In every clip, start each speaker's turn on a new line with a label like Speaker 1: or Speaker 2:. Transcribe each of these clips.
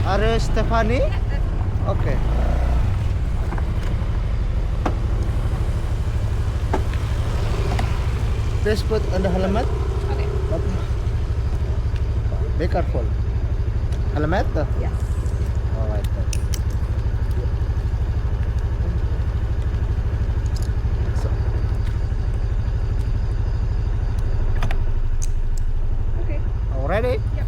Speaker 1: Are Stephanie? Okay. Please put on the helmet.
Speaker 2: Okay.
Speaker 1: Okay. Be careful. Helmet?
Speaker 2: Yes.
Speaker 1: Alright then. So,
Speaker 2: Okay.
Speaker 1: all ready?
Speaker 2: Yep.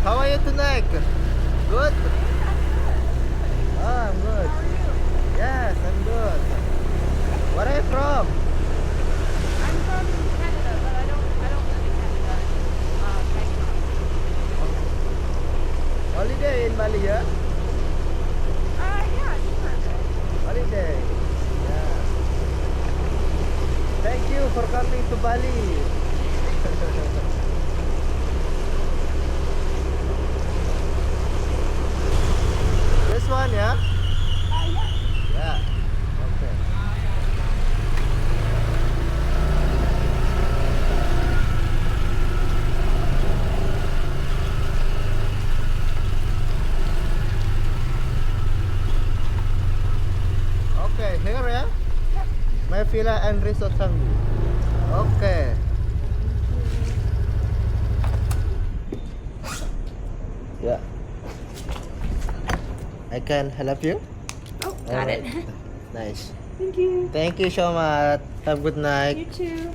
Speaker 1: How are you tonight? Good? Ah, I'm good.
Speaker 2: How are you?
Speaker 1: Yes, I'm good. Where are you from?
Speaker 2: I'm from Canada, but I don't live in Canada. Right now.
Speaker 1: Holiday in Bali, yeah?
Speaker 2: Yeah, it's perfect.
Speaker 1: Holiday. Yeah. Thank you for coming to Bali. This one, yeah?
Speaker 2: Yeah.
Speaker 1: Yeah. Okay. Okay, here, yeah? May Villa and Resort Canggu. Okay. Yeah. I can help you?
Speaker 2: Oh, got
Speaker 1: Alright.
Speaker 2: it.
Speaker 1: Nice.
Speaker 2: Thank you.
Speaker 1: Thank you so much. Have a good night.
Speaker 2: You too.